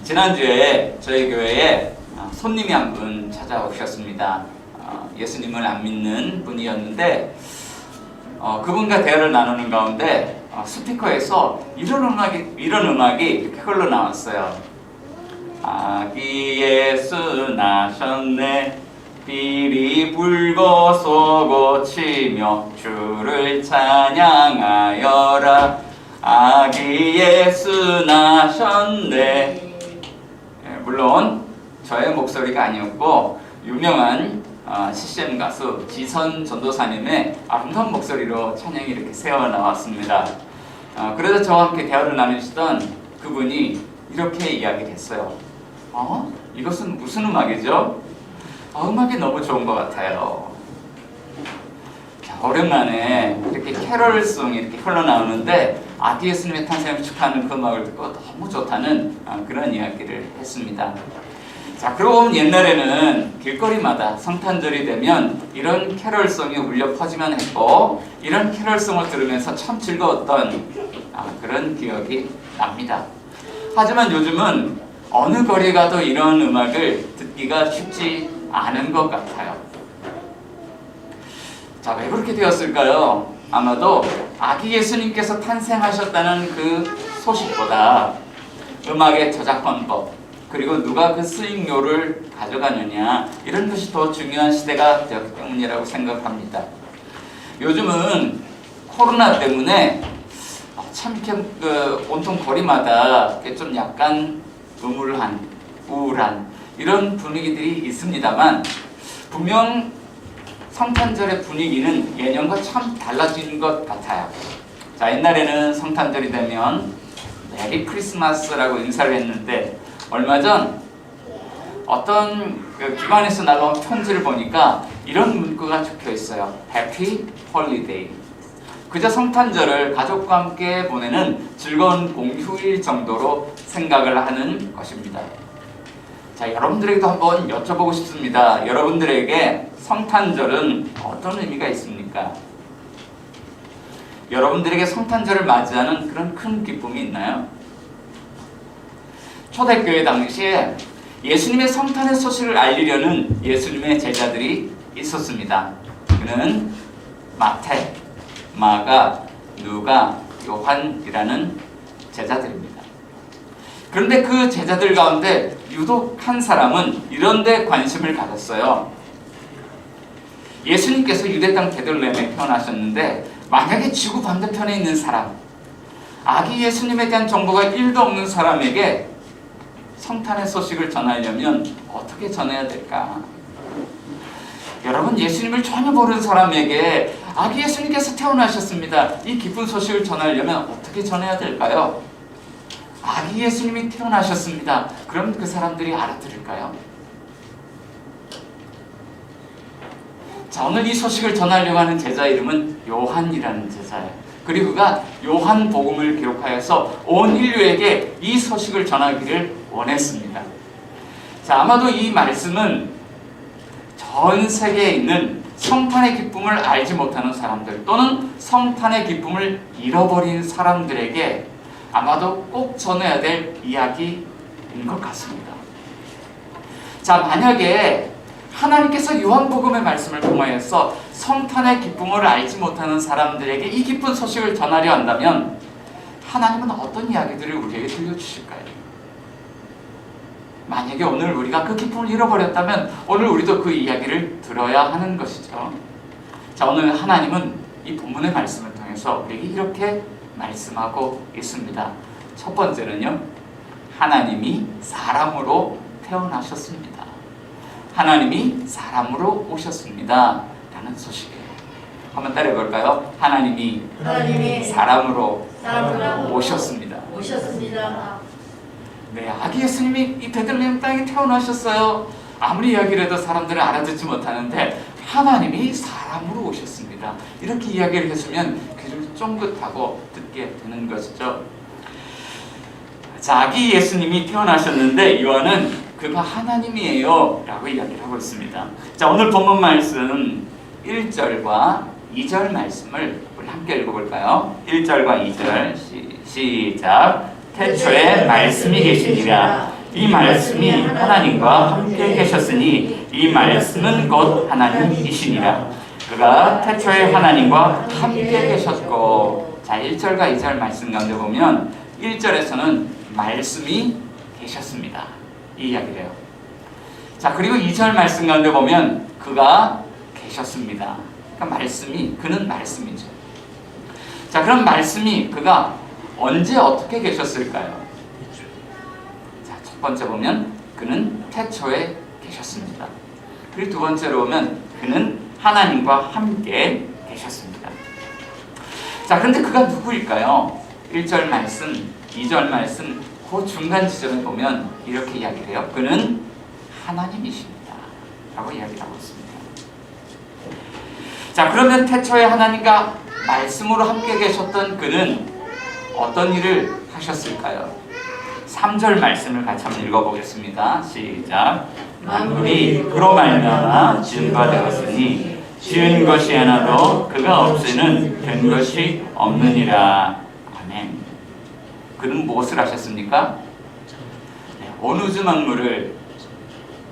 지난주에 저희 교회에 손님이 한 분 찾아오셨습니다. 예수님을 안 믿는 분이었는데 그분과 대화를 나누는 가운데 스피커에서 이런 음악이 이렇게 흘러나왔어요. 아기 예수 나셨네, 비리 불고 쏘고 치며 주를 찬양하여라. 아기 예수 나셨네. 물론 저의 목소리가 아니었고 유명한 CCM 가수 지선 전도사님의 아름다운 목소리로 찬양이 이렇게 새어 나왔습니다. 그래서 저와 함께 대화를 나누시던 그분이 이렇게 이야기를 했어요. 이것은 무슨 음악이죠? 음악이 너무 좋은 것 같아요. 오랜만에 이렇게 캐럴송이 이렇게 흘러나오는데 아기 예수님의 탄생을 축하하는 그 음악을 듣고 너무 좋다는 그런 이야기를 했습니다. 자, 그러고 보면 옛날에는 길거리마다 성탄절이 되면 이런 캐럴송이 울려 퍼지만 했고, 이런 캐럴송을 들으면서 참 즐거웠던 그런 기억이 납니다. 하지만 요즘은 어느 거리 가도 이런 음악을 듣기가 쉽지 않은 것 같아요. 자, 왜 그렇게 되었을까요? 아마도 아기 예수님께서 탄생하셨다는 그 소식보다 음악의 저작권법, 그리고 누가 그 수익료를 가져가느냐, 이런 것이 더 중요한 시대가 되었기 때문이라고 생각합니다. 요즘은 코로나 때문에 참 이렇게 온통 거리마다 좀 약간 우울한 이런 분위기들이 있습니다만, 분명 성탄절의 분위기는 예년과 참 달라진 것 같아요. 자, 옛날에는 성탄절이 되면 메리 크리스마스라고 인사를 했는데, 얼마 전 어떤 기관에서 날라온 편지를 보니까 이런 문구가 적혀 있어요. 해피 홀리데이. 그저 성탄절을 가족과 함께 보내는 즐거운 공휴일 정도로 생각을 하는 것입니다. 자, 여러분들에게도 한번 여쭤보고 싶습니다. 여러분들에게 성탄절은 어떤 의미가 있습니까? 여러분들에게 성탄절을 맞이하는 그런 큰 기쁨이 있나요? 초대교회 당시에 예수님의 성탄의 소식을 알리려는 예수님의 제자들이 있었습니다. 그는 마태, 마가, 누가, 요한이라는 제자들입니다. 그런데 그 제자들 가운데 유독 한 사람은 이런 데 관심을 가졌어요. 예수님께서 유대 땅 베들레헴에 태어나셨는데, 만약에 지구 반대편에 있는 사람, 아기 예수님에 대한 정보가 1도 없는 사람에게 성탄의 소식을 전하려면 어떻게 전해야 될까? 여러분, 예수님을 전혀 모르는 사람에게 아기 예수님께서 태어나셨습니다, 이 기쁜 소식을 전하려면 어떻게 전해야 될까요? 아기 예수님이 태어나셨습니다. 그럼 그 사람들이 알아들을까요? 자, 오늘 이 소식을 전하려고 하는 제자 이름은 요한이라는 제자예요. 그리고 그가 요한복음을 기록하여서 온 인류에게 이 소식을 전하기를 원했습니다. 자, 아마도 이 말씀은 전 세계에 있는 성탄의 기쁨을 알지 못하는 사람들, 또는 성탄의 기쁨을 잃어버린 사람들에게 아마도 꼭 전해야 될 이야기인 것 같습니다. 자, 만약에 하나님께서 요한복음의 말씀을 통하여서 성탄의 기쁨을 알지 못하는 사람들에게 이 기쁜 소식을 전하려 한다면 하나님은 어떤 이야기들을 우리에게 들려주실까요? 만약에 오늘 우리가 그 기쁨을 잃어버렸다면 오늘 우리도 그 이야기를 들어야 하는 것이죠. 자, 오늘 하나님은 이 본문의 말씀을 통해서 우리에게 이렇게 말씀하고 있습니다. 첫 번째는요, 하나님이 사람으로 태어나셨습니다. 하나님이 사람으로 오셨습니다 라는 소식이에요. 한번 따라해볼까요? 하나님이 사람으로 오셨습니다. 네, 아기 예수님이 이 베들레헴 땅에 태어나셨어요. 아무리 이야기를 해도 사람들은 알아듣지 못하는데 하나님이 사람으로 오셨습니다, 이렇게 이야기를 했으면 귀를 쫑긋하고 듣게 되는 것이죠. 자, 아기 예수님이 태어나셨는데 요한은 그가 하나님이에요 라고 이야기를 하고 있습니다. 자, 오늘 본문 말씀 1절과 2절 말씀을 우리 함께 읽어볼까요? 1절과 2절 시작. 태초에 말씀이 계시니라. 이 말씀이 하나님과 함께 계셨으니 이 말씀은 곧 하나님이시니라. 그가 태초에 하나님과 함께 계셨고. 자, 1절과 2절 말씀 가운데 보면 1절에서는 말씀이 계셨습니다, 이 이야기를 해요. 자, 그리고 2절 말씀 가운데 보면 그가 계셨습니다. 그러니까 말씀이, 그는 말씀이죠. 자, 그럼 말씀이 그가 언제 어떻게 계셨을까요? 자, 첫 번째 보면 그는 태초에 계셨습니다. 그리고 두 번째로 보면 그는 하나님과 함께 계셨습니다. 자, 그런데 그가 누구일까요? 1절 말씀, 2절 말씀, 그 중간 지점에 보면 이렇게 이야기를 해요. 그는 하나님이십니다 라고 이야기를 하고 있습니다. 자, 그러면 태초에 하나님과 말씀으로 함께 계셨던 그는 어떤 일을 하셨을까요? 3절 말씀을 같이 한번 읽어보겠습니다. 시작. 만물이 그로 말미암아 지은 바 되었으니 지은 것이 하나도 그가 없이는 된 것이 없느니라. 아멘. 그는 무엇을 하셨습니까? 네, 온 우주 만물을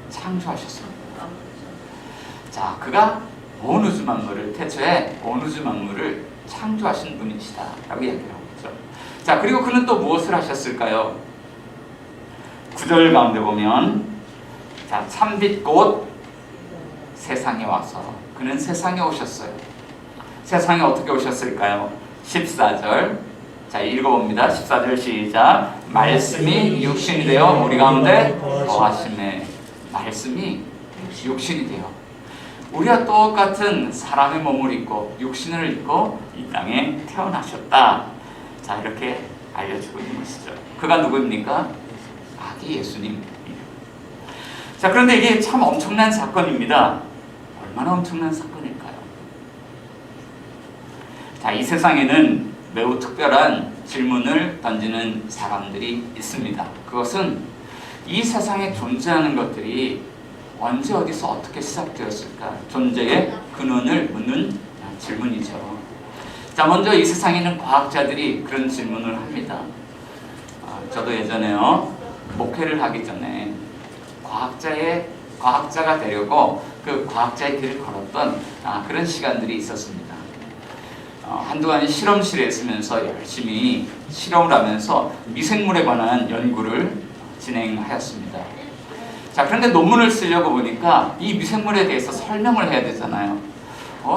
창조하셨습니다. 자, 그가 온 우주 만물을, 태초에 온 우주 만물을 창조하신 분이시다 라고 이야기를 하고 있죠. 자, 그리고 그는 또 무엇을 하셨을까요? 9절 가운데 보면, 자, 참빛 곧 세상에 와서, 그는 세상에 오셨어요. 세상에 어떻게 오셨을까요? 14절, 자, 읽어봅니다. 14절 시작. 말씀이 육신이 되어 우리 가운데 거하심에. 말씀이 육신이 되어 우리와 똑같은 사람의 몸을 입고 육신을 입고 이 땅에 태어나셨다. 자, 이렇게 알려주고 있는 것이죠. 그가 누구입니까? 아기 예수님. 자, 그런데 이게 참 엄청난 사건입니다. 얼마나 엄청난 사건일까요? 자, 이 세상에는 매우 특별한 질문을 던지는 사람들이 있습니다. 그것은 이 세상에 존재하는 것들이 언제 어디서 어떻게 시작되었을까? 존재의 근원을 묻는 질문이죠. 자, 먼저 이 세상에 있는 과학자들이 그런 질문을 합니다. 저도 예전에요, 목회를 하기 전에 과학자가 되려고 그 과학자의 길을 걸었던 그런 시간들이 있었습니다. 한동안 실험실에 있으면서 열심히 실험을 하면서 미생물에 관한 연구를 진행하였습니다. 자, 그런데 논문을 쓰려고 보니까 이 미생물에 대해서 설명을 해야 되잖아요.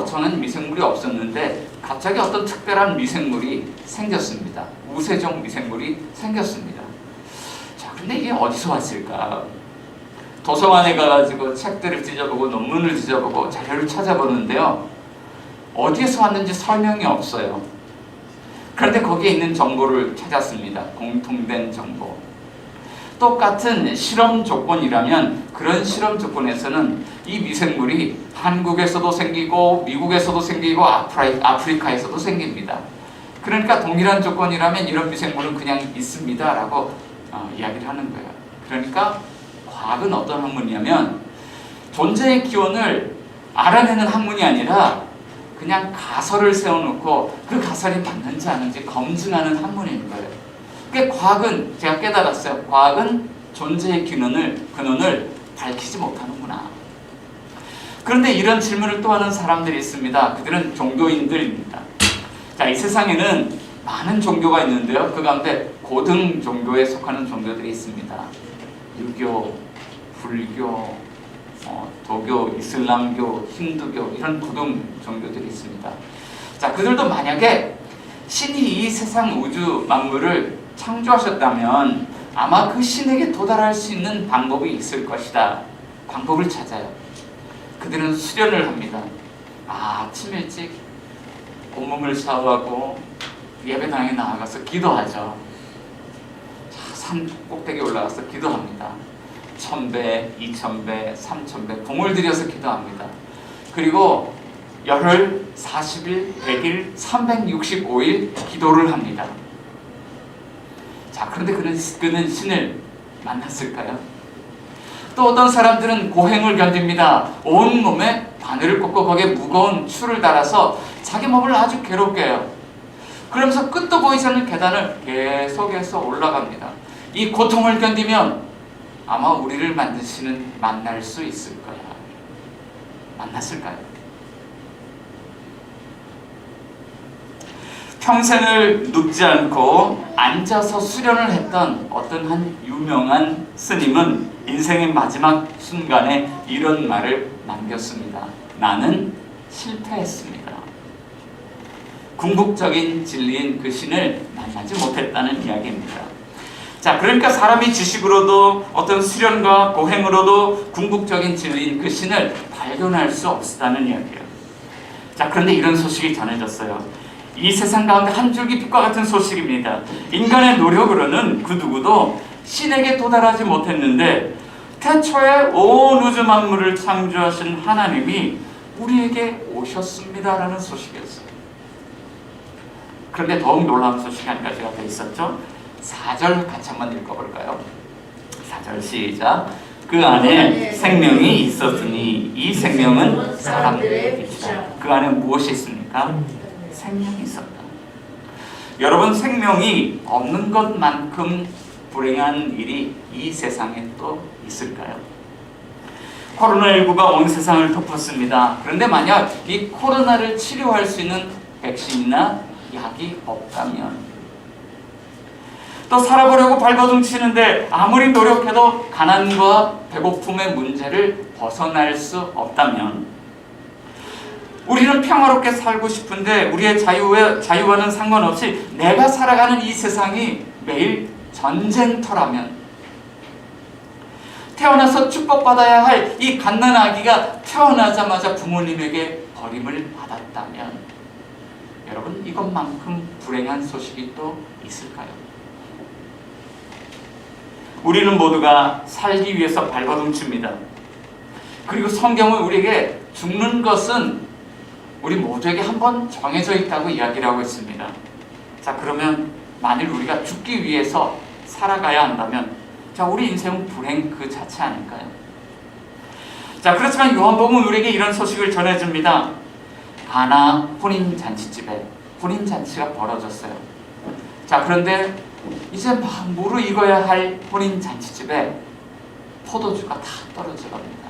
저는 미생물이 없었는데 갑자기 어떤 특별한 미생물이 생겼습니다. 우세종 미생물이 생겼습니다. 자, 근데 이게 어디서 왔을까? 도서관에 가가지고 책들을 뒤져보고 논문을 뒤져보고 자료를 찾아보는데요, 어디에서 왔는지 설명이 없어요. 그런데 거기에 있는 정보를 찾았습니다. 공통된 정보. 똑같은 실험 조건이라면 그런 실험 조건에서는 이 미생물이 한국에서도 생기고 미국에서도 생기고 아프리카에서도 생깁니다. 그러니까 동일한 조건이라면 이런 미생물은 그냥 있습니다 라고 이야기를 하는 거예요. 그러니까 과학은 어떤 학문이냐면 존재의 기원을 알아내는 학문이 아니라 그냥 가설을 세워놓고 그 가설이 맞는지 아닌지 검증하는 학문인 거예요. 그러니까 과학은, 제가 깨달았어요. 과학은 존재의 근원을 밝히지 못하는구나. 그런데 이런 질문을 또 하는 사람들이 있습니다. 그들은 종교인들입니다. 자, 이 세상에는 많은 종교가 있는데요, 그 가운데 고등 종교에 속하는 종교들이 있습니다. 유교, 불교, 도교, 이슬람교, 힌두교, 이런 고등 종교들이 있습니다. 자, 그들도 만약에 신이 이 세상 우주 만물을 창조하셨다면 아마 그 신에게 도달할 수 있는 방법이 있을 것이다. 방법을 찾아요. 그들은 수련을 합니다. 아침 일찍 온몸을 샤워하고 예배당에 나아가서 기도하죠. 자, 산 꼭대기에 올라가서 기도합니다. 1000배, 2000배, 3000배 공을 들여서 기도합니다. 그리고 열흘, 40일, 100일, 365일 기도를 합니다. 자, 그런데 그는 신을 만났을까요? 또 어떤 사람들은 고행을 견딥니다. 온몸에 바늘을 꽂고 거기에 무거운 추를 달아서 자기 몸을 아주 괴롭게 해요. 그러면서 끝도 보이지 않는 계단을 계속해서 올라갑니다. 이 고통을 견디면 아마 우리를 만날 수 있을 거야. 만났을까요? 평생을 눕지 않고 앉아서 수련을 했던 어떤 한 유명한 스님은 인생의 마지막 순간에 이런 말을 남겼습니다. 나는 실패했습니다. 궁극적인 진리인 그 신을 만나지 못했다는 이야기입니다. 자, 그러니까 사람이 지식으로도 어떤 수련과 고행으로도 궁극적인 진리인 그 신을 발견할 수 없다는 이야기예요. 자, 그런데 이런 소식이 전해졌어요. 이 세상 가운데 한 줄기 빛과 같은 소식입니다. 인간의 노력으로는 그 누구도 신에게 도달하지 못했는데 태초에 온 우주 만물을 창조하신 하나님이 우리에게 오셨습니다라는 소식이었어요. 그런데 더욱 놀라운 소식이 한 가지가 더 있었죠. 4절 같이 한번 읽어볼까요? 4절 시작. 그 안에 생명이 있었으니 이 생명은 사람들의 빛이다. 그 안에 무엇이 있습니까? 생명이 있었다. 여러분, 생명이 없는 것만큼 불행한 일이 이 세상에 또 있을까요? 코로나19가 온 세상을 덮었습니다. 그런데 만약 이 코로나를 치료할 수 있는 백신이나 약이 없다면, 또 살아보려고 발버둥치는데 아무리 노력해도 가난과 배고픔의 문제를 벗어날 수 없다면, 우리는 평화롭게 살고 싶은데 우리의 자유와는 상관없이 내가 살아가는 이 세상이 매일 전쟁터라면, 태어나서 축복받아야 할 이 갓난아기가 태어나자마자 부모님에게 버림을 받았다면, 여러분, 이것만큼 불행한 소식이 또 있을까요? 우리는 모두가 살기 위해서 발버둥칩니다. 그리고 성경은 우리에게 죽는 것은 우리 모두에게 한번 정해져 있다고 이야기를 하고 있습니다. 자, 그러면 만일 우리가 죽기 위해서 살아가야 한다면, 자, 우리 인생은 불행 그 자체 아닐까요? 자, 그렇지만 요한복음은 우리에게 이런 소식을 전해줍니다. 가나 혼인잔치집에 혼인잔치가 벌어졌어요. 자, 그런데 이제 막 무르익어야 할 혼인잔치집에 포도주가 다 떨어져 갑니다.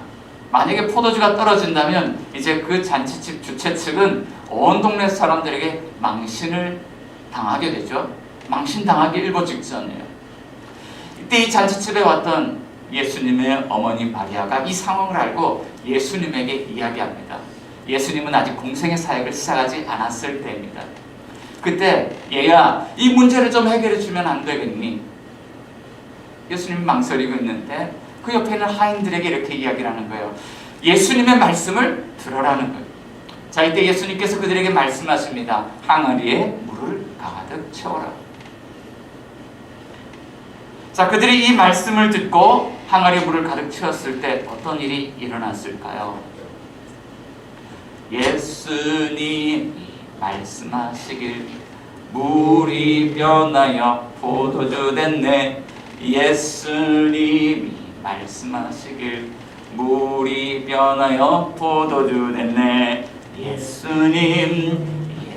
만약에 포도주가 떨어진다면 이제 그 잔치집 주최 측은 온 동네 사람들에게 망신을 당하게 되죠. 망신당하기 일보 직전이에요. 이때 이 잔치집에 왔던 예수님의 어머니 마리아가 이 상황을 알고 예수님에게 이야기합니다. 예수님은 아직 공생의 사역을 시작하지 않았을 때입니다. 그때 얘야, 이 문제를 좀 해결해 주면 안 되겠니? 예수님이 망설이고 있는데 그 옆에 있는 하인들에게 이렇게 이야기를 하는 거예요. 예수님의 말씀을 들으라는 거예요. 자, 이때 예수님께서 그들에게 말씀하십니다. 항아리에 물을 가득 채워라. 자, 그들이 이 말씀을 듣고 항아리에 물을 가득 채웠을 때 어떤 일이 일어났을까요? 예수님이 말씀하시길 물이 변하여 포도주 됐네. 예수님이 말씀하시길 물이 변하여 포도주 됐네.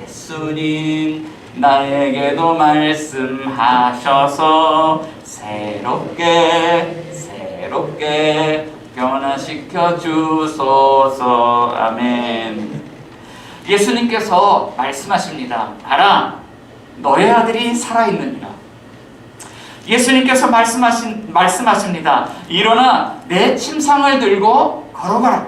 예수님 나에게도 말씀하셔서 새롭게 변화시켜 주소서. 아멘. 예수님께서 말씀하십니다. 알아, 너의 아들이 살아있느니라. 예수님께서 말씀하십니다. 일어나 내 침상을 들고 걸어가라.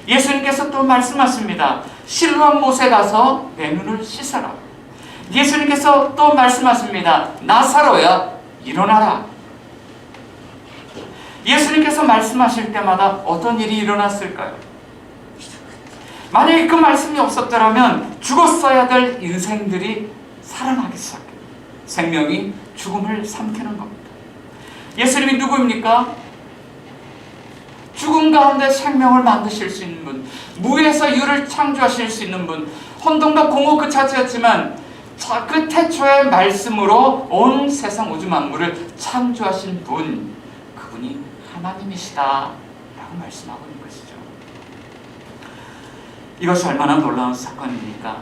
예수님께서 또 말씀하십니다. 실로암 못에 가서 내 눈을 씻어라. 예수님께서 또 말씀하십니다. 나사로야, 일어나라. 예수님께서 말씀하실 때마다 어떤 일이 일어났을까요? 만약에 그 말씀이 없었더라면 죽었어야 될 인생들이 살아나기 시작해요. 생명이 죽음을 삼키는 겁니다. 예수님이 누구입니까? 죽음 가운데 생명을 만드실 수 있는 분, 무에서 유를 창조하실 수 있는 분, 혼돈과 공허 그 자체였지만 그 태초의 말씀으로 온 세상 우주 만물을 창조하신 분, 그분이 하나님이시다 라고 말씀하고 있는 것이죠. 이것이 얼마나 놀라운 사건입니까?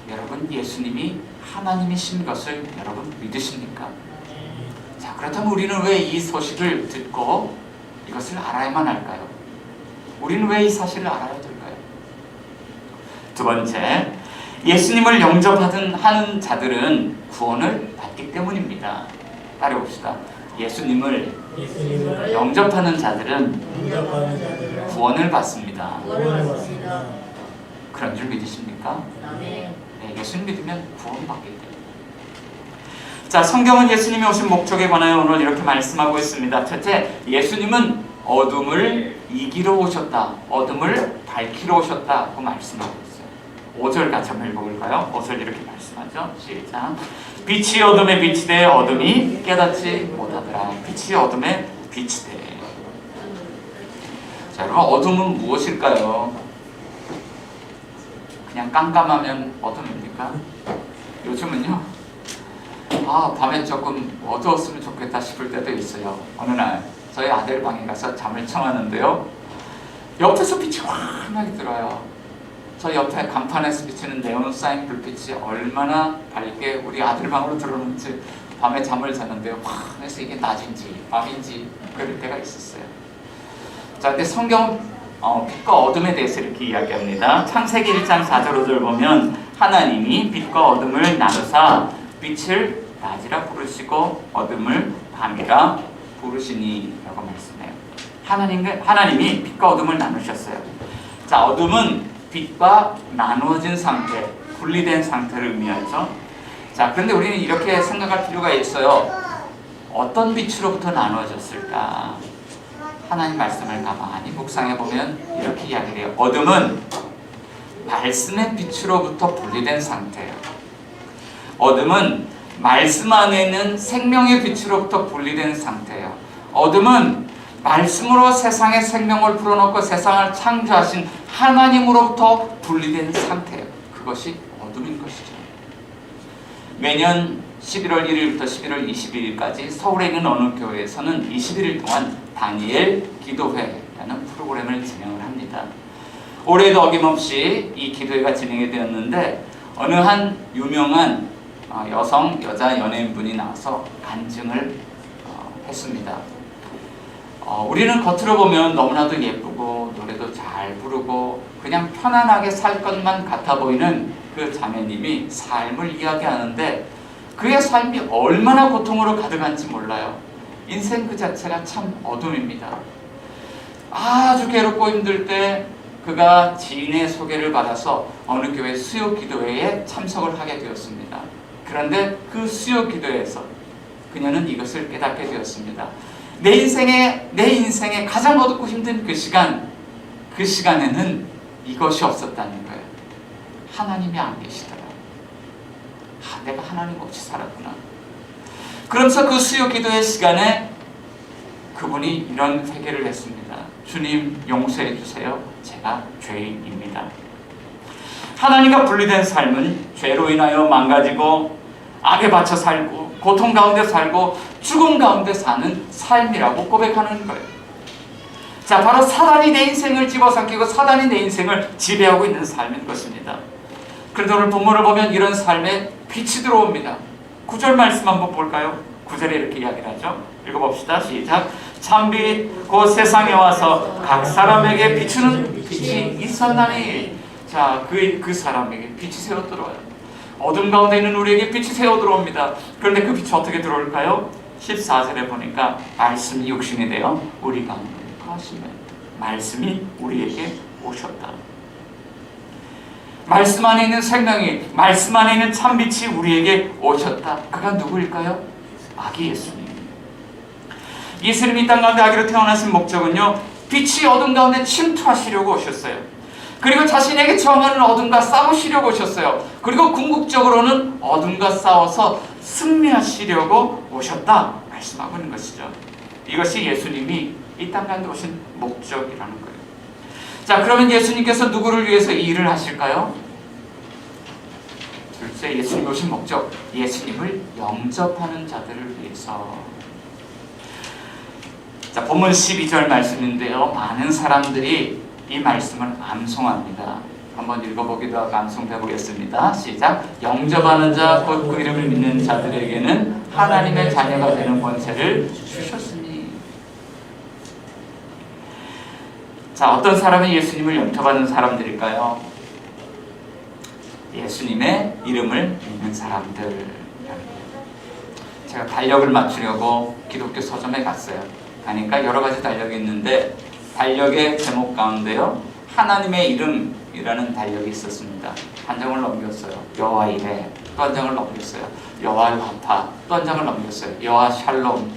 여러분, 예수님이 하나님이신 것을 여러분 믿으십니까? 자, 그렇다면 우리는 왜 이 소식을 듣고 이것을 알아야만 할까요? 우리는 왜 이 사실을 알아야 될까요? 두 번째, 예수님을 영접하는 자들은 구원을 받기 때문입니다. 따라해봅시다. 예수님을 영접하는 자들은 구원을 받습니다. 그런 줄 믿으십니까? 네, 예수님 믿으면 구원받기 때문에. 자, 성경은 예수님이 오신 목적에 관하여 오늘 이렇게 말씀하고 있습니다. 첫째, 예수님은 어둠을 이기러 오셨다. 어둠을 밝히러 오셨다고 말씀하고 있어요. 5절 같이 한번 읽어볼까요? 5절 이렇게 말씀하죠. 시작. 빛이 어둠에 빛이 돼 어둠이 깨닫지 못하더라. 빛이 어둠에 빛이 돼. 자, 여러분, 어둠은 무엇일까요? 그냥 깜깜하면 어둠입니까? 요즘은요, 밤에 조금 어두웠으면 좋겠다 싶을 때도 있어요. 어느 날 저희 아들 방에 가서 잠을 청하는데요, 옆에서 빛이 환하게 들어요. 저 옆에 간판에서 비치는 네온 사인 불빛이 얼마나 밝게 우리 아들 방으로 들어오는지 밤에 잠을 자는데요, 환해서 이게 낮인지 밤인지 그럴 때가 있었어요. 자, 근데 성경 빛과 어둠에 대해서 이렇게 이야기합니다. 창세기 1장 4절 5절 보면 하나님이 빛과 어둠을 나누사 빛을 낮이라 부르시고 어둠을 밤이라 부르시니 라고 말씀해요. 하나님이 빛과 어둠을 나누셨어요. 자, 어둠은 빛과 나누어진 상태, 분리된 상태를 의미하죠. 자, 그런데 우리는 이렇게 생각할 필요가 있어요. 어떤 빛으로부터 나누어졌을까? 하나님 말씀을 가만히 묵상해 보면 이렇게 이야기해요. 어둠은 말씀의 빛으로부터 분리된 상태예요. 어둠은 말씀 안에 있는 생명의 빛으로부터 분리된 상태예요. 어둠은 말씀으로 세상의 생명을 불어넣고 세상을 창조하신 하나님으로부터 분리된 상태예요. 그것이 어둠인 것이죠. 매년 11월 1일부터 11월 22일까지 서울에 있는 어느 교회에서는 21일 동안 다니엘 기도회라는 프로그램을 진행을 합니다. 올해도 어김없이 이 기도회가 진행이 되었는데 어느 한 유명한 여자 연예인분이 나와서 간증을 했습니다. 우리는 겉으로 보면 너무나도 예쁘고 노래도 잘 부르고 그냥 편안하게 살 것만 같아 보이는 그 자매님이 삶을 이야기하는데 그의 삶이 얼마나 고통으로 가득한지 몰라요. 인생 그 자체가 참 어둠입니다. 아주 괴롭고 힘들 때 그가 지인의 소개를 받아서 어느 교회 수요 기도회에 참석을 하게 되었습니다. 그런데 그 수요 기도회에서 그녀는 이것을 깨닫게 되었습니다. 내 인생에 가장 어둡고 힘든 그 시간에는 이것이 없었다는 거예요. 하나님이 안 계시더라. 내가 하나님 없이 살았구나. 그러면서 그 수요 기도의 시간에 그분이 이런 회개를 했습니다. 주님, 용서해 주세요. 제가 죄인입니다. 하나님과 분리된 삶은 죄로 인하여 망가지고 악에 받쳐 살고 고통 가운데 살고 죽음 가운데 사는 삶이라고 고백하는 거예요. 자, 바로 사단이 내 인생을 집어삼키고 사단이 내 인생을 지배하고 있는 삶인 것입니다. 그런데 오늘 본문을 보면 이런 삶에 빛이 들어옵니다. 9절 말씀 한번 볼까요? 9절에 이렇게 이야기를 하죠. 읽어봅시다. 시작. 참빛 곧 세상에 와서 각 사람에게 비추는 빛이 있었나니. 자, 그 사람에게 빛이 새어 들어와요. 어둠 가운데 있는 우리에게 빛이 새어 들어옵니다. 그런데 그 빛이 어떻게 들어올까요? 14절에 보니까 말씀이 육신이 되어 우리 가운데 거하시며 말씀이 우리에게 오셨다. 말씀 안에 있는 생명이, 말씀 안에 있는 참빛이 우리에게 오셨다. 그가 누구일까요? 아기 예수님. 예수님이 땅 가운데 아기로 태어나신 목적은요, 빛이 어둠 가운데 침투하시려고 오셨어요. 그리고 자신에게 저항하는 어둠과 싸우시려고 오셨어요. 그리고 궁극적으로는 어둠과 싸워서 승리하시려고 오셨다 말씀하고 있는 것이죠. 이것이 예수님이 이 땅 가운데 오신 목적이라는 거예요. 자, 그러면 예수님께서 누구를 위해서 이 일을 하실까요? 둘째, 예수님이 오신 목적, 예수님을 영접하는 자들을 위해서. 자, 본문 12절 말씀인데요, 많은 사람들이 이 말씀을 암송합니다. 한번 읽어보기도 하고 암송해 보겠습니다. 시작. 영접하는 자 곧 그 이름을 믿는 자들에게는 하나님의 자녀가 되는 권세를 주셨으니. 자, 어떤 사람은 예수님을 영접하는 사람들일까요? 예수님의 이름을 믿는 사람들. 제가 달력을 맞추려고 기독교 서점에 갔어요. 가니까 여러 가지 달력이 있는데 달력의 제목 가운데요, 하나님의 이름이라는 달력이 있었습니다. 한 장을 넘겼어요. 여호와 이레. 또 한 장을 넘겼어요. 여호와 라파. 또 한 장을 넘겼어요. 여호와 샬롬.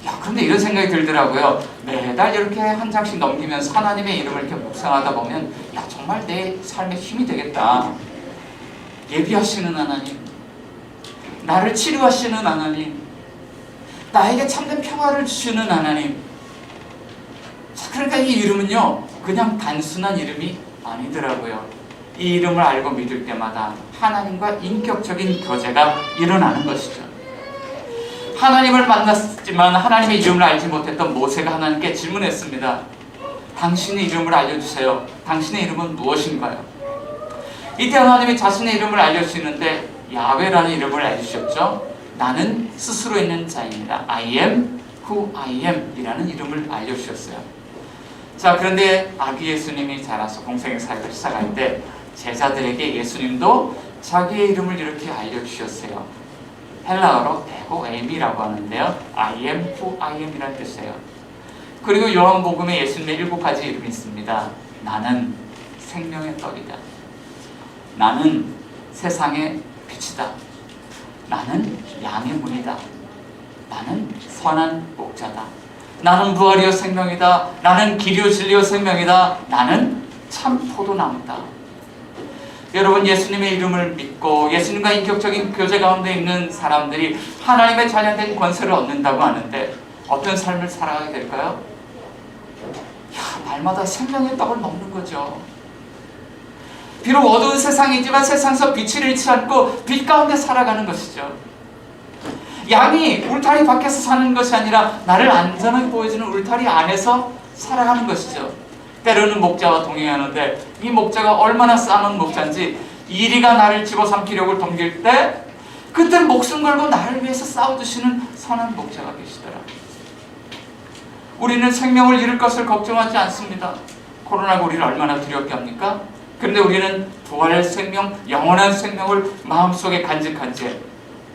야, 그런데 이런 생각이 들더라고요. 매달 이렇게 한 장씩 넘기면서 하나님의 이름을 이렇게 묵상하다 보면, 야, 정말 내 삶에 힘이 되겠다. 예비하시는 하나님, 나를 치료하시는 하나님, 나에게 참된 평화를 주시는 하나님. 자, 그러니까 이 이름은요, 그냥 단순한 이름이 아니더라고요. 이 이름을 알고 믿을 때마다 하나님과 인격적인 교제가 일어나는 것이죠. 하나님을 만났지만 하나님의 이름을 알지 못했던 모세가 하나님께 질문했습니다. 당신의 이름을 알려주세요. 당신의 이름은 무엇인가요? 이때 하나님이 자신의 이름을 알려주시는데 야훼라는 이름을 알려주셨죠. 나는 스스로 있는 자입니다. I am who I am 이라는 이름을 알려주셨어요. 자, 그런데 아기 예수님이 자라서 공생의 사역을 시작할 때 제자들에게 예수님도 자기의 이름을 이렇게 알려주셨어요. 헬라어로 에고에미라고 하는데요, I am who I am 이라는 뜻이에요. 그리고 요한복음에 예수님의 7가지 이름이 있습니다. 나는 생명의 떡이다. 나는 세상의 빛이다. 나는 양의 문이다. 나는 선한 목자다. 나는 부활이요 생명이다. 나는 길이요 진리요 생명이다. 나는 참 포도나무다. 여러분, 예수님의 이름을 믿고 예수님과 인격적인 교제 가운데 있는 사람들이 하나님의 자녀된 권세를 얻는다고 하는데 어떤 삶을 살아가게 될까요? 야, 날마다 생명의 떡을 먹는 거죠. 비록 어두운 세상이지만 세상에서 빛을 잃지 않고 빛 가운데 살아가는 것이죠. 양이 울타리 밖에서 사는 것이 아니라 나를 안전하게 보여주는 울타리 안에서 살아가는 것이죠. 때로는 목자와 동행하는데 이 목자가 얼마나 싸운 목자인지 이리가 나를 집어삼키려고 덤빌 때 그때 목숨 걸고 나를 위해서 싸워주시는 선한 목자가 계시더라. 우리는 생명을 잃을 것을 걱정하지 않습니다. 코로나가 우리를 얼마나 두렵게 합니까? 그런데 우리는 부활의 생명, 영원한 생명을 마음속에 간직한 채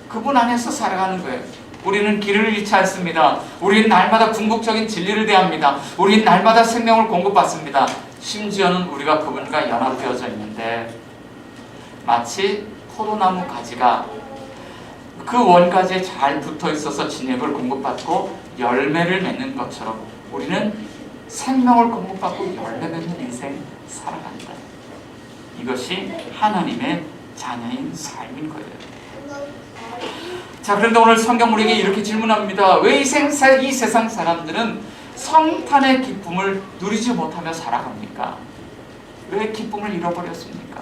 그분 안에서 살아가는 거예요. 우리는 길을 잃지 않습니다. 우리는 날마다 궁극적인 진리를 대합니다. 우리는 날마다 생명을 공급받습니다. 심지어는 우리가 그분과 연합되어져 있는데 마치 포도나무 가지가 그 원가지에 잘 붙어 있어서 진액을 공급받고 열매를 맺는 것처럼 우리는 생명을 공급받고 열매 맺는 인생 살아간다. 이것이 하나님의 자녀인 삶인 거예요. 자, 그런데 오늘 성경 우리에게 이렇게 질문합니다. 왜 이 세상 사람들은 성탄의 기쁨을 누리지 못하며 살아갑니까? 왜 기쁨을 잃어버렸습니까?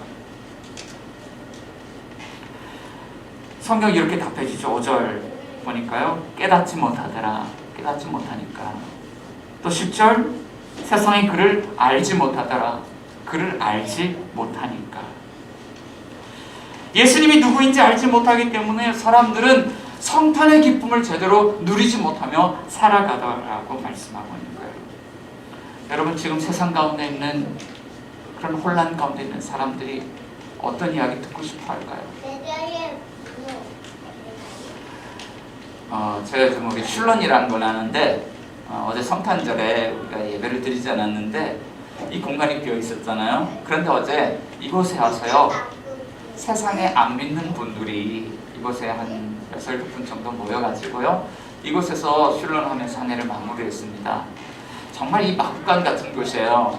성경이 이렇게 답해 주죠. 5절 보니까요, 깨닫지 못하더라. 깨닫지 못하니까. 또 10절, 세상이 그를 알지 못하더라. 그를 알지 못하니까. 예수님이 누구인지 알지 못하기 때문에 사람들은 성탄의 기쁨을 제대로 누리지 못하며 살아가더라고 말씀하고 있는 거예요. 여러분, 지금 세상 가운데 있는 그런 혼란 가운데 있는 사람들이 어떤 이야기 듣고 싶어 할까요? 제가 좀 우리 슐런이라는 걸 아는데 어제 성탄절에 우리가 예배를 드리지 않았는데 이 공간이 비어 있었잖아요. 그런데 어제 이곳에 와서요, 세상에 안 믿는 분들이 이곳에 한 6분 정도 모여가지고요, 이곳에서 슐런하면서 한 해를 마무리했습니다. 정말 이 마구간 같은 곳이에요.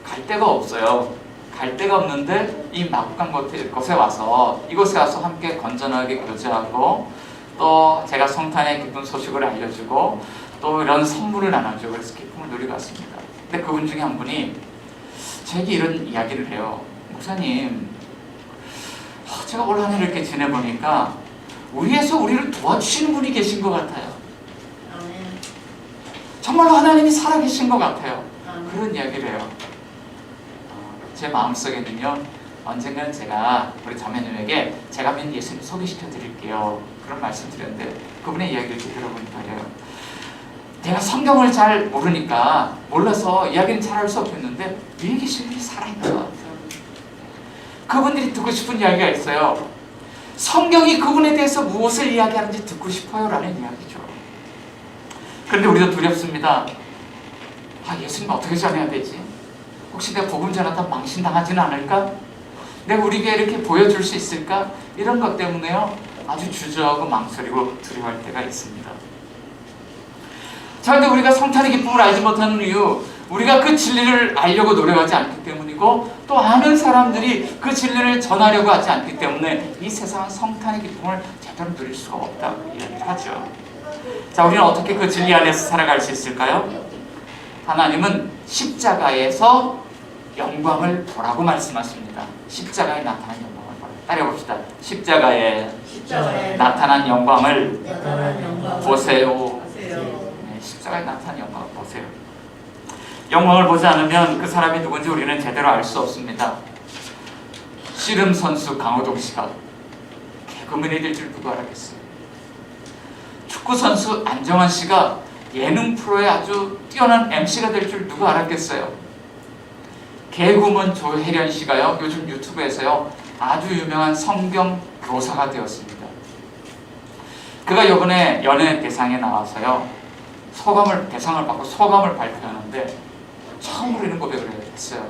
갈 데가 없어요. 갈 데가 없는데 이 마구간 곳에 와서 이곳에 와서 함께 건전하게 교제하고 또 제가 성탄의 기쁜 소식을 알려주고 또 이런 선물을 나눠주고 그래서 기쁨을 누리고 왔습니다. 근데 그분 중에 한 분이 제게 이런 이야기를 해요. 목사님, 제가 올 한 해를 이렇게 지내보니까 위에서 우리를 도와주시는 분이 계신 것 같아요. 정말로 하나님이 살아계신 것 같아요. 그런 이야기를 해요. 제 마음속에는요, 언젠가는 제가 우리 자매님에게 제가 믿는 예수님 소개시켜 드릴게요. 그런 말씀 드렸는데 그분의 이야기를 좀 들어보니 말이에요. 내가 성경을 잘 모르니까 몰라서 이야기는 잘 할 수 없겠는데 위에 계신 분이 살아있는 것 같아요. 그분들이 듣고 싶은 이야기가 있어요. 성경이 그분에 대해서 무엇을 이야기하는지 듣고 싶어요 라는 이야기죠. 그런데 우리도 두렵습니다. 예수님 어떻게 전해야 되지? 혹시 내가 복음 전하다 망신당하지는 않을까? 내가 우리 교회 이렇게 보여줄 수 있을까? 이런 것 때문에요 아주 주저하고 망설이고 두려워할 때가 있습니다. 자, 근데 우리가 성탄의 기쁨을 알지 못하는 이유, 우리가 그 진리를 알려고 노력하지 않기 때문이고 또 아는 사람들이 그 진리를 전하려고 하지 않기 때문에 이 세상은 성탄의 기쁨을 제대로 누릴 수가 없다고 이야기를 하죠. 자, 우리는 어떻게 그 진리 안에서 살아갈 수 있을까요? 하나님은 십자가에서 영광을 보라고 말씀하십니다. 십자가에 나타난 영광을 보라. 따라해봅시다. 십자가에 나타난 영광을 보세요. 십자가에 나타난 영광을 보세요. 영광을 보지 않으면 그 사람이 누군지 우리는 제대로 알 수 없습니다. 씨름 선수 강호동 씨가 개그맨이 될 줄 누가 알았겠어요. 축구 선수 안정환 씨가 예능 프로에 아주 뛰어난 MC가 될 줄 누가 알았겠어요. 개그우먼 조혜련 씨가요 요즘 유튜브에서요 아주 유명한 성경 교사가 되었습니다. 그가 이번에 연예대상에 나와서요 대상을 받고 소감을 발표하는데 처음으로 이런 고백을 했어요.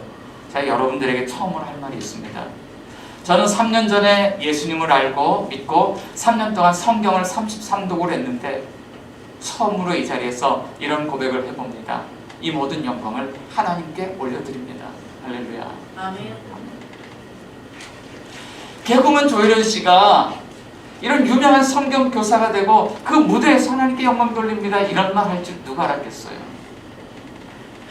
제가 여러분들에게 처음으로 할 말이 있습니다. 저는 3년 전에 예수님을 알고 믿고 3년 동안 성경을 33독을 했는데 처음으로 이 자리에서 이런 고백을 해봅니다. 이 모든 영광을 하나님께 올려드립니다. 할렐루야. 아멘. 개그우먼 조혜련 씨가 이런 유명한 성경 교사가 되고 그 무대에서 하나님께 영광 돌립니다. 이런 말 할 줄 누가 알았겠어요.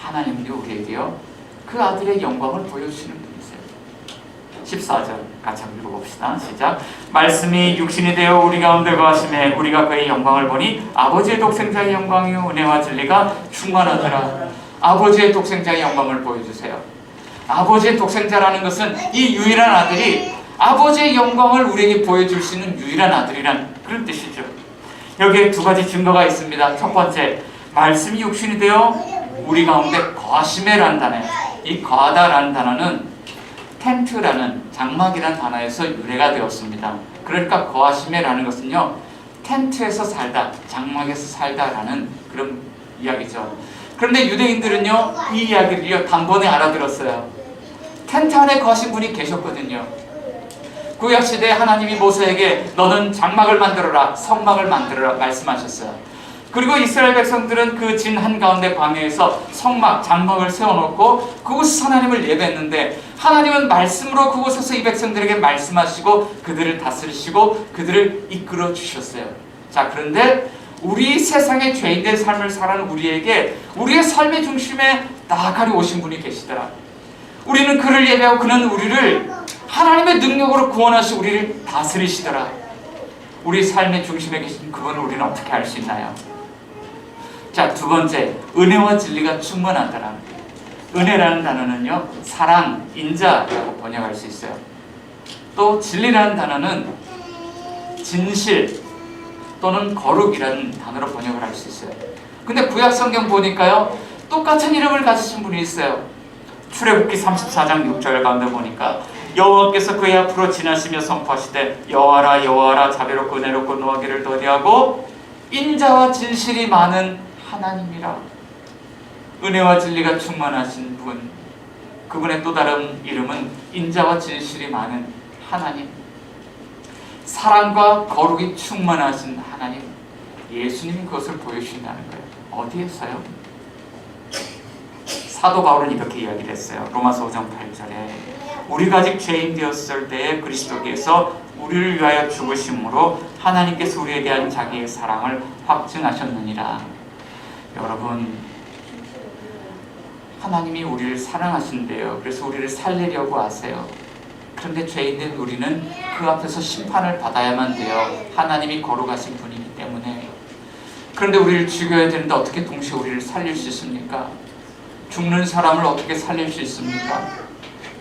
하나님도 우리에게요 그 아들의 영광을 보여주시는 분이세요. 14절 같이 한번 읽어봅시다. 시작. 말씀이 육신이 되어 우리 가운데 거하심에 우리가 그의 영광을 보니 아버지의 독생자의 영광이요 은혜와 진리가 충만하더라. 아버지의 독생자의 영광을 보여주세요. 아버지의 독생자라는 것은 이 유일한 아들이 아버지의 영광을 우리에게 보여줄 수 있는 유일한 아들이란 그런 뜻이죠. 여기에 두 가지 증거가 있습니다. 첫 번째, 말씀이 육신이 되어 우리 가운데 거하심에라는 단어예요. 이 거하다라는 단어는 텐트라는 장막이라는 단어에서 유래가 되었습니다. 그러니까 거하심에라는 것은요 텐트에서 살다, 장막에서 살다라는 그런 이야기죠. 그런데 유대인들은요 이 이야기를요 단번에 알아들었어요. 텐트 안에 거하신 분이 계셨거든요. 구약시대에 하나님이 모세에게 너는 장막을 만들어라, 성막을 만들어라 말씀하셨어요. 그리고 이스라엘 백성들은 그 진 한가운데 광야에서 성막, 장막을 세워놓고 그곳에서 하나님을 예배했는데 하나님은 말씀으로 그곳에서 이 백성들에게 말씀하시고 그들을 다스리시고 그들을 이끌어 주셨어요. 자, 그런데 우리 세상의 죄인된 삶을 살아가는 우리에게 우리의 삶의 중심에 나아가려 오신 분이 계시더라. 우리는 그를 예배하고 그는 우리를 하나님의 능력으로 구원하시고 우리를 다스리시더라. 우리 삶의 중심에 계신 그분을 우리는 어떻게 알 수 있나요? 자, 두 번째, 은혜와 진리가 충만하더라. 은혜라는 단어는요 사랑, 인자라고 번역할 수 있어요. 또 진리라는 단어는 진실 또는 거룩이라는 단어로 번역을 할 수 있어요. 근데 구약 성경 보니까요 똑같은 이름을 가지신 분이 있어요. 출애굽기 34장 6절 가운데 보니까 여호와께서 그의 앞으로 지나시며 선포하시되 여호와라 여호와라 자비롭고 은혜롭고 노하기를 더디하고 인자와 진실이 많은 하나님이라. 은혜와 진리가 충만하신 분, 그분의 또 다른 이름은 인자와 진실이 많은 하나님, 사랑과 거룩이 충만하신 하나님, 예수님이 그것을 보여주신다는 거예요. 어디에서요? 사도 바울은 이렇게 이야기를 했어요. 로마서 5장 8절에 우리가 아직 죄인 되었을 때에 그리스도께서 우리를 위하여 죽으심으로 하나님께서 우리에 대한 자기의 사랑을 확증하셨느니라. 여러분, 하나님이 우리를 사랑하신대요. 그래서 우리를 살리려고 하세요. 그런데 죄인된 우리는 그 앞에서 심판을 받아야만 돼요. 하나님이 거룩하신 분이기 때문에. 그런데 우리를 죽여야 되는데 어떻게 동시에 우리를 살릴 수 있습니까? 죽는 사람을 어떻게 살릴 수 있습니까?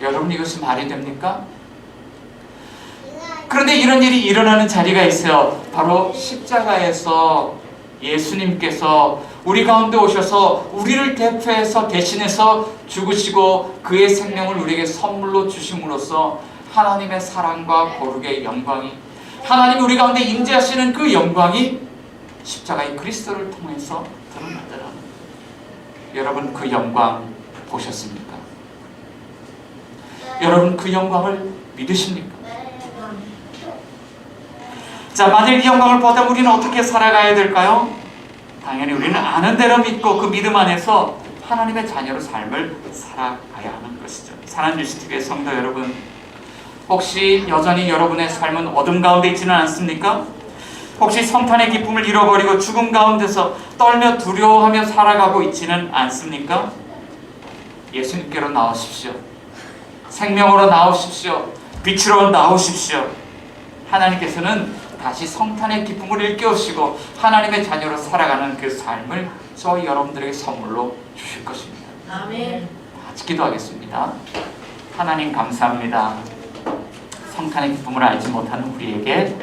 여러분, 이것이 말이 됩니까? 그런데 이런 일이 일어나는 자리가 있어요. 바로 십자가에서 예수님께서 우리 가운데 오셔서 우리를 대신해서 죽으시고 그의 생명을 우리에게 선물로 주심으로써 하나님의 사랑과 거룩의 영광이, 하나님이 우리 가운데 임재하시는 그 영광이 십자가의 그리스도를 통해서 드러나더라. 여러분, 그 영광 보셨습니까? 여러분, 그 영광을 믿으십니까? 자, 만일 이 영광을 보다 우리는 어떻게 살아가야 될까요? 당연히 우리는 아는 대로 믿고 그 믿음 안에서 하나님의 자녀로 삶을 살아가야 하는 것이죠. 사랑하는 유스티브의 성도 여러분, 혹시 여전히 여러분의 삶은 어둠 가운데 있지는 않습니까? 혹시 성탄의 기쁨을 잃어버리고 죽음 가운데서 떨며 두려워하며 살아가고 있지는 않습니까? 예수님께로 나오십시오. 생명으로 나오십시오. 빛으로 나오십시오. 하나님께서는 다시 성탄의 기쁨을 일깨우시고 하나님의 자녀로 살아가는 그 삶을 저희 여러분들에게 선물로 주실 것입니다. 아멘. 같이 기도하겠습니다. 하나님 감사합니다. 성탄의 기쁨을 알지 못하는 우리에게